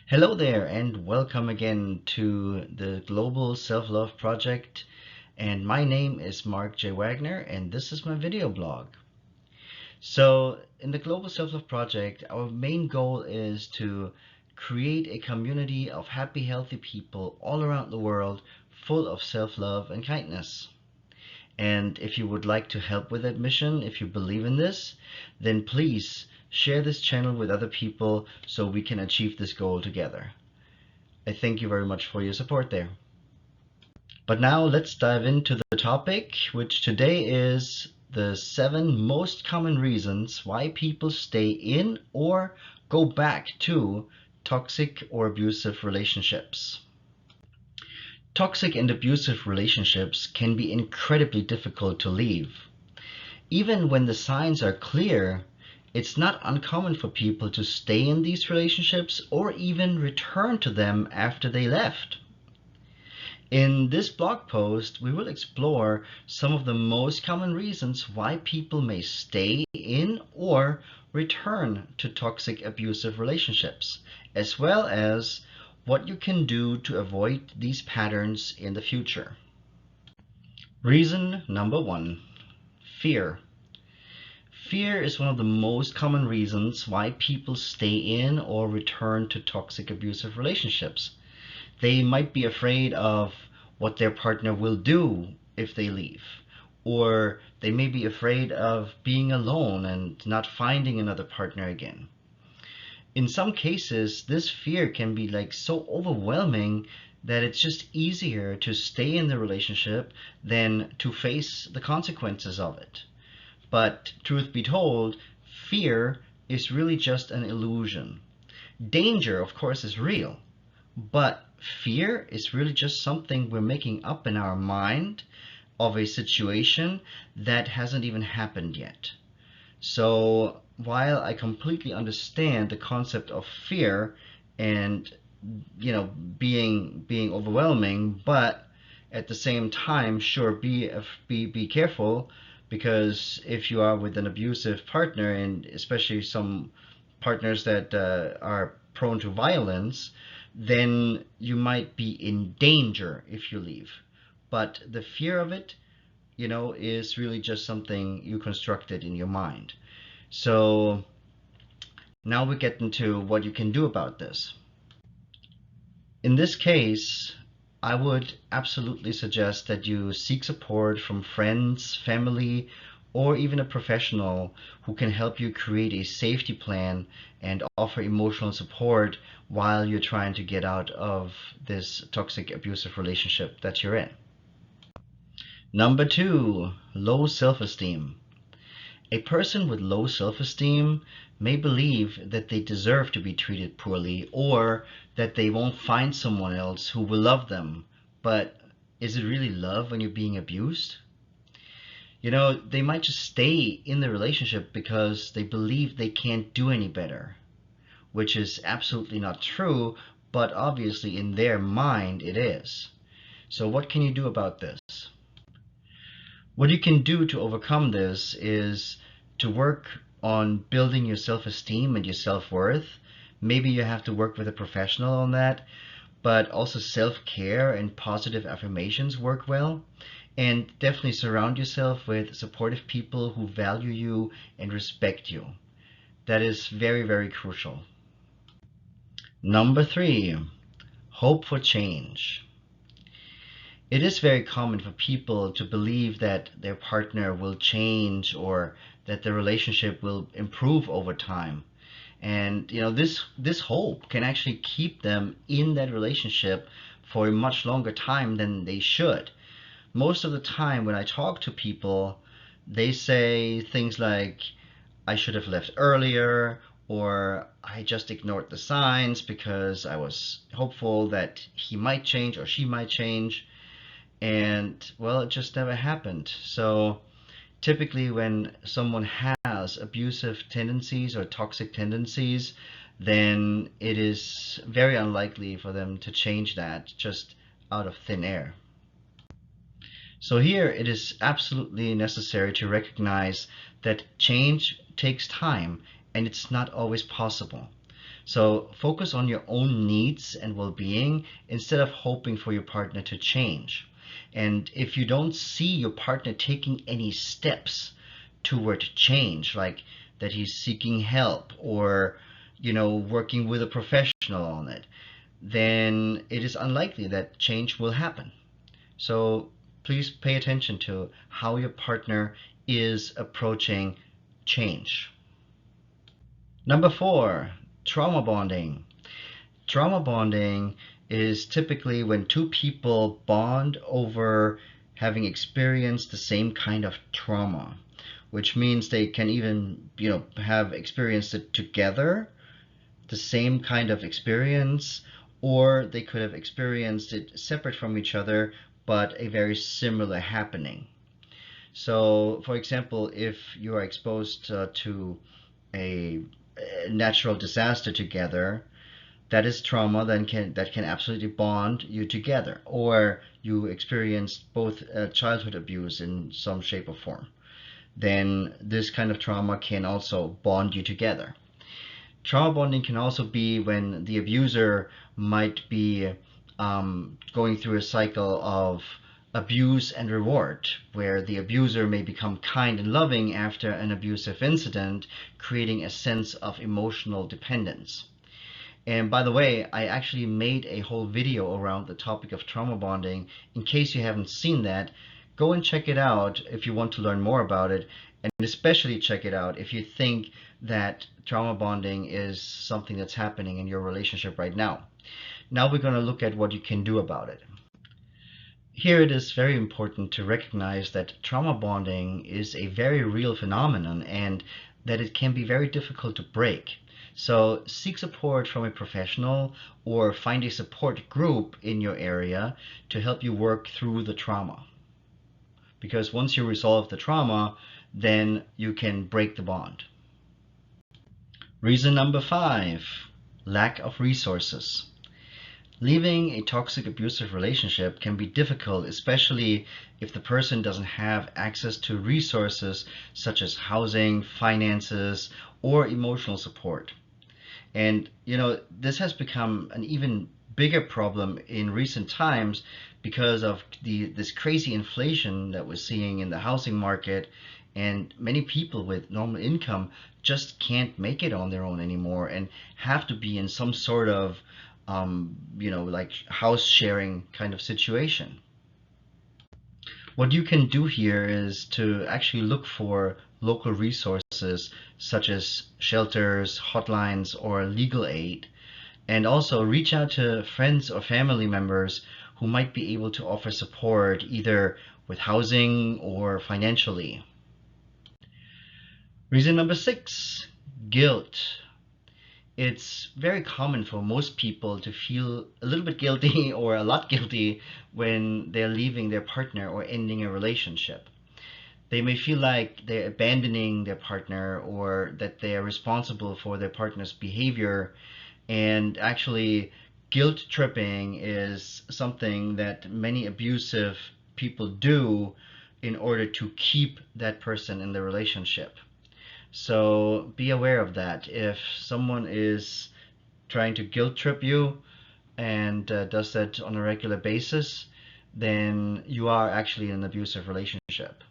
Hello there, and welcome again to the Global Self-Love Project. And my name is Mark J. Wagner, and this is my video blog. So, in the Global Self-Love Project, our main goal is to create a community of happy, healthy people all around the world, full of self-love and kindness. And if you would like to help with that mission, if you believe in this, then please share this channel with other people so we can achieve this goal together. I thank you very much for your support there. But now let's dive into the topic, which today is the 7 most common reasons why people stay in or go back to toxic or abusive relationships. Toxic and abusive relationships can be incredibly difficult to leave. Even when the signs are clear, it's not uncommon for people to stay in these relationships or even return to them after they left. In this blog post, we will explore some of the most common reasons why people may stay in or return to toxic abusive relationships, as well as what you can do to avoid these patterns in the future. Reason number 1, fear. Fear is one of the most common reasons why people stay in or return to toxic abusive relationships. They might be afraid of what their partner will do if they leave, or they may be afraid of being alone and not finding another partner again. In some cases, this fear can be so overwhelming that it's just easier to stay in the relationship than to face the consequences of it. But truth be told, fear is really just an illusion. Danger, of course, is real, but fear is really just something we're making up in our mind of a situation that hasn't even happened yet. So while I completely understand the concept of fear and being overwhelming, but at the same time, sure, be careful, because if you are with an abusive partner, and especially some partners that are prone to violence, then you might be in danger if you leave. But the fear of it, is really just something you constructed in your mind. So now we get into what you can do about this. In this case, I would absolutely suggest that you seek support from friends, family, or even a professional who can help you create a safety plan and offer emotional support while you're trying to get out of this toxic abusive relationship that you're in. Number 2, low self-esteem. A person with low self-esteem may believe that they deserve to be treated poorly, or that they won't find someone else who will love them. But is it really love when you're being abused? They might just stay in the relationship because they believe they can't do any better, which is absolutely not true, but obviously in their mind it is. So what can you do about this? What you can do to overcome this is to work on building your self-esteem and your self-worth. Maybe you have to work with a professional on that, but also self-care and positive affirmations work well. And definitely surround yourself with supportive people who value you and respect you. That is very, very crucial. Number 3, hope for change. It is very common for people to believe that their partner will change or that the relationship will improve over time. And this hope can actually keep them in that relationship for a much longer time than they should. Most of the time when I talk to people, they say things like, I should have left earlier, or I just ignored the signs because I was hopeful that he might change or she might change. And well, it just never happened. So typically when someone has abusive tendencies or toxic tendencies, then it is very unlikely for them to change that just out of thin air. So here it is absolutely necessary to recognize that change takes time and it's not always possible. So focus on your own needs and well-being instead of hoping for your partner to change. And if you don't see your partner taking any steps toward change, like that he's seeking help or working with a professional on it, then it is unlikely that change will happen. So please pay attention to how your partner is approaching change. Number four, trauma bonding. Trauma bonding is typically when two people bond over having experienced the same kind of trauma, which means they can even, have experienced it together, the same kind of experience, or they could have experienced it separate from each other, but a very similar happening. So, for example, if you are exposed to a natural disaster together, that is trauma that can absolutely bond you together. Or you experienced both childhood abuse in some shape or form, then this kind of trauma can also bond you together. Trauma bonding can also be when the abuser might be going through a cycle of abuse and reward, where the abuser may become kind and loving after an abusive incident, creating a sense of emotional dependence. And by the way, I actually made a whole video around the topic of trauma bonding. In case you haven't seen that, go and check it out if you want to learn more about it, and especially check it out if you think that trauma bonding is something that's happening in your relationship right now. Now we're going to look at what you can do about it. Here it is very important to recognize that trauma bonding is a very real phenomenon and that it can be very difficult to break. So seek support from a professional or find a support group in your area to help you work through the trauma. Because once you resolve the trauma, then you can break the bond. Reason number 5, lack of resources. Leaving a toxic abusive relationship can be difficult, especially if the person doesn't have access to resources such as housing, finances, or emotional support. And this has become an even bigger problem in recent times because of this crazy inflation that we're seeing in the housing market, and many people with normal income just can't make it on their own anymore and have to be in some sort of like house sharing kind of situation. What you can do here is to actually look for local resources such as shelters, hotlines, or legal aid, and also reach out to friends or family members who might be able to offer support either with housing or financially. Reason number 6, guilt. It's very common for most people to feel a little bit guilty or a lot guilty when they're leaving their partner or ending a relationship. They may feel like they're abandoning their partner or that they are responsible for their partner's behavior. And actually, guilt tripping is something that many abusive people do in order to keep that person in the relationship. So be aware of that. If someone is trying to guilt trip you and does that on a regular basis, then you are actually in an abusive relationship.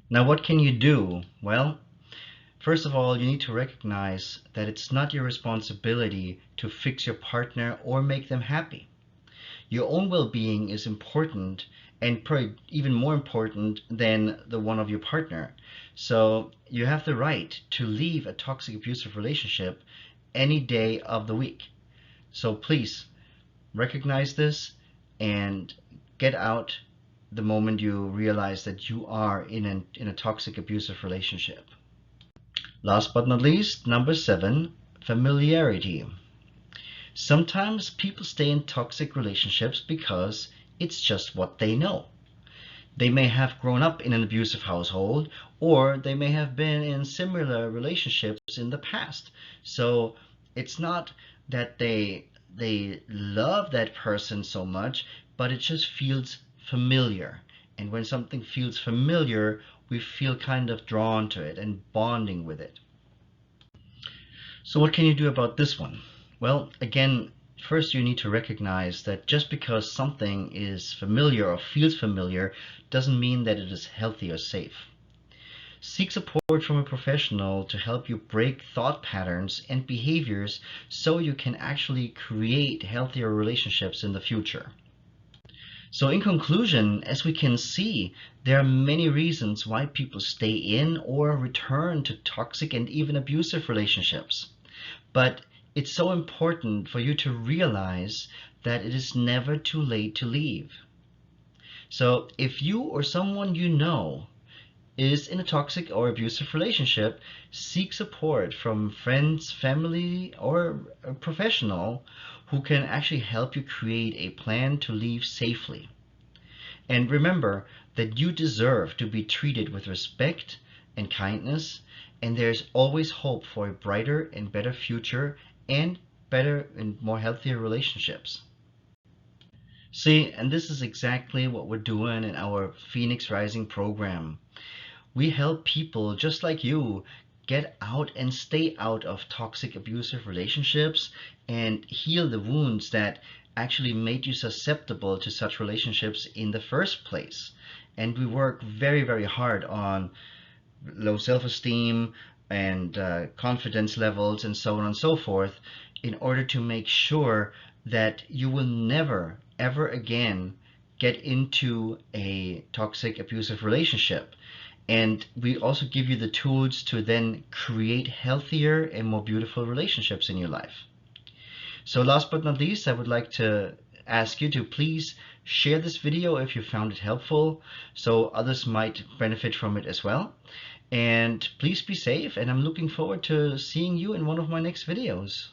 Now, what can you do? Well, first of all, you need to recognize that it's not your responsibility to fix your partner or make them happy. Your own well-being is important and probably even more important than the one of your partner. So you have the right to leave a toxic abusive relationship any day of the week. So please recognize this and get out the moment you realize that you are in a toxic abusive relationship. Last but not least, number 7, familiarity. Sometimes people stay in toxic relationships because it's just what they know. They may have grown up in an abusive household, or they may have been in similar relationships in the past. So it's not that they love that person so much, but it just feels familiar. And when something feels familiar, we feel kind of drawn to it and bonding with it. So what can you do about this one? Well, again, first you need to recognize that just because something is familiar or feels familiar doesn't mean that it is healthy or safe. Seek support from a professional to help you break thought patterns and behaviors so you can actually create healthier relationships in the future. So, in conclusion, as we can see, there are many reasons why people stay in or return to toxic and even abusive relationships. But it's so important for you to realize that it is never too late to leave. So, if you or someone you know is in a toxic or abusive relationship, seek support from friends, family, or a professional who can actually help you create a plan to leave safely. And remember that you deserve to be treated with respect and kindness, and there's always hope for a brighter and better future and better and more healthier relationships. See, and this is exactly what we're doing in our Phoenix Rising program. We help people just like you get out and stay out of toxic, abusive relationships and heal the wounds that actually made you susceptible to such relationships in the first place. And we work very, very hard on low self esteem and confidence levels and so on and so forth in order to make sure that you will never, ever again get into a toxic, abusive relationship. And we also give you the tools to then create healthier and more beautiful relationships in your life. So last but not least, I would like to ask you to please share this video if you found it helpful so others might benefit from it as well. And please be safe, and I'm looking forward to seeing you in one of my next videos.